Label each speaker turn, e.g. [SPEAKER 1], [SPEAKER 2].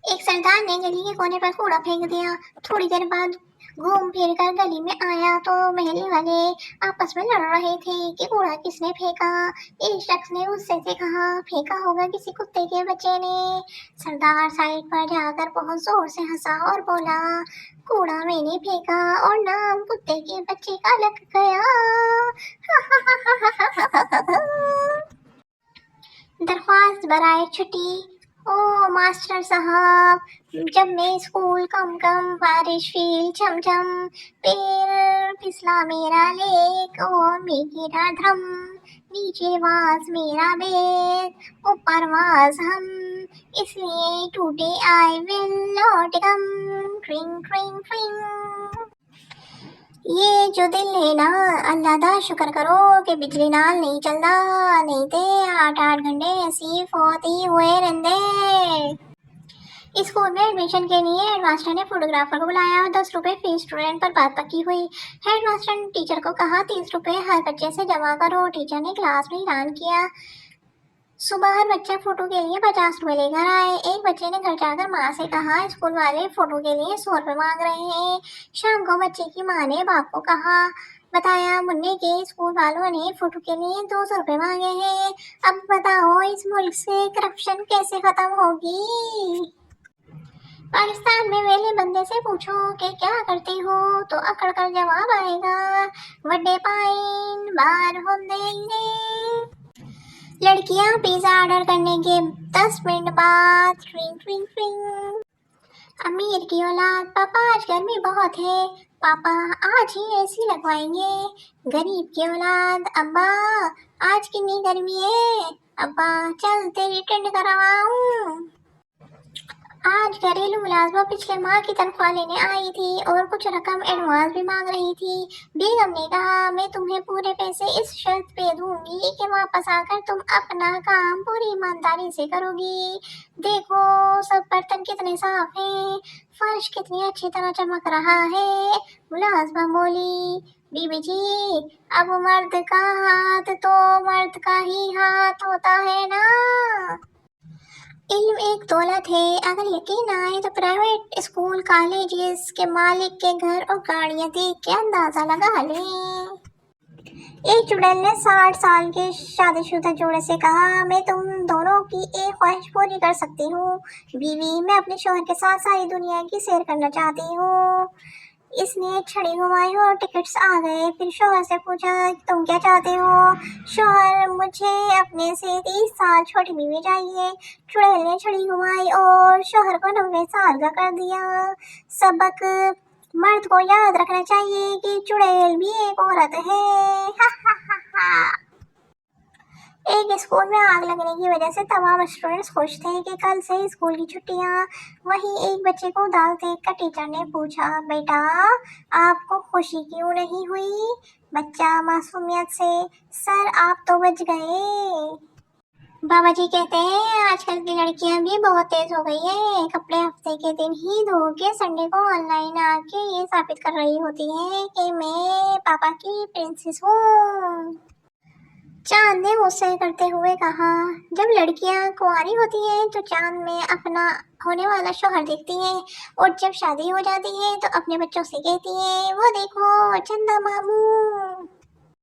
[SPEAKER 1] एक सरदार ने गली के कोने पर कूड़ा फेंक दिया। थोड़ी देर बाद घूम फिर कर गली में आया तो महल्ले वाले आपस में लड़ रहे थे कि कूड़ा किसने फेंका। एक शख्स ने गुस्से से कहा, फेंका होगा किसी कुत्ते के बच्चे ने। सरदार साइड पर जाकर बहुत जोर से हंसा और बोला, कूड़ा मैंने फेंका और नाम कुत्ते के बच्चे का लग गया। दरख्वास्त बराए छुट्टी। ओ मास्टर साहब, जब मैं स्कूल कम कम बारिश फील छमछम, पैर फिसला मेरा लेक और मैं गिरा धम, नीचे वाज मेरा बैग ऊपर वाज हम, इसलिए टूटे आई विल नॉट कम, ट्रिंग ट्रिंग ट्रिंग। ये जो दिल है ना, अल्लाह दा शुक्र करो कि बिजली नाल नहीं चलदा, नहीं ते 8-8 घंटे ऐसी फोती हुए रहंदे। स्कूल में एडमिशन के लिए हेडमास्टर ने फोटोग्राफर को बुलाया और 10 रुपए फीस स्टूडेंट पर बात पक्की हुई। हेडमास्टर ने टीचर को कहा 30 रुपए हर बच्चे से जमा करो। टीचर ने क्लास में ऐलान किया। सुबह हर बच्चा फोटो के लिए 50 रुपए लेकर आए। एक बच्चे ने घर जाकर माँ से कहा, स्कूल वाले फोटो के लिए 100 रुपए मांग रहे हैं। शाम को बच्चे की माँ ने बाप को बताया, मुन्ने के स्कूल वालों ने फोटो के लिए 200 रुपए मांगे हैं। अब बताओ इस मुल्क से करप्शन कैसे खत्म होगी। पाकिस्तान में वेले बंदे से पूछो कि क्या करते हो तो अकड़ कर जवाब आएगा, वड्डे पाइन बार हम देंगे। लड़कियां पिज्जा ऑर्डर करने के 10 मिनट बाद ट्रिंग ट्रिंग ट्रिंग। अमीर की औलाद, पापा आज गर्मी बहुत है, पापा आज ही एसी लगवाएंगे। गरीब की औलाद, अब्बा आज कितनी गर्मी है, अब्बा चल तेरी टेंट करवाऊं। आज घरेलू मुलाजमा पिछले माह की तनख्वाह लेने आई थी और कुछ रकम एडवांस भी मांग रही थी। बेगम ने कहा, मैं तुम्हें पूरे पैसे इस शर्त पे दूंगी कि वापस आकर तुम अपना काम पूरी ईमानदारी से करोगी। देखो सब बर्तन कितने साफ हैं, फर्श कितनी अच्छी तरह चमक रहा है। मुलाजमा बोली, बीबी जी अब मर्द का हाथ तो मर्द का ही हाथ होता है ना। इल्म एक दौलत है, अगर यकीन आए तो प्राइवेट स्कूल कॉलेजेस के मालिक के घर और गाड़ियां देख के अंदाजा लगा लें। एक चुड़ैल ने 60 साल के शादीशुदा जोड़े से कहा, मैं तुम दोनों की एक ख्वाहिश पूरी कर सकती हूँ बीवी, मैं अपने शौहर के साथ सारी दुनिया की सैर करना चाहती हूँ। इसने छड़ी घुमाई और टिकट्स आ गए। फिर शौहर से पूछा, तुम क्या चाहते हो। शौहर, मुझे अपने से 30 साल छोटी बीवी चाहिए। चुड़ैल ने छड़ी घुमाई और शौहर को 90 साल का कर दिया। सबक, मर्द को याद रखना चाहिए कि चुड़ैल भी एक औरत है। हा हा हा हा। एक स्कूल में आग लगने की वजह से तमाम स्टूडेंट्स खुश थे कि कल से स्कूल की छुट्टियां। वहीं एक बच्चे को उदास देखकर टीचर ने पूछा, बेटा आपको खुशी क्यों नहीं हुई। बच्चा मासूमियत से, सर आप तो बच गए। बाबा जी कहते हैं आजकल की लड़कियां भी बहुत तेज हो गई है, कपड़े हफ्ते के दिन ही धो के संडे को ऑनलाइन आके ये साबित कर रही होती है कि मैं पापा की प्रिंसेस हूँ। चांद ने मुझसे करते हुए कहा, जब लड़कियां कुंवारी होती हैं तो चांद में अपना होने वाला शौहर देखती हैं और जब शादी हो जाती है तो अपने बच्चों से कहती हैं, वो देखो चंदा मामू।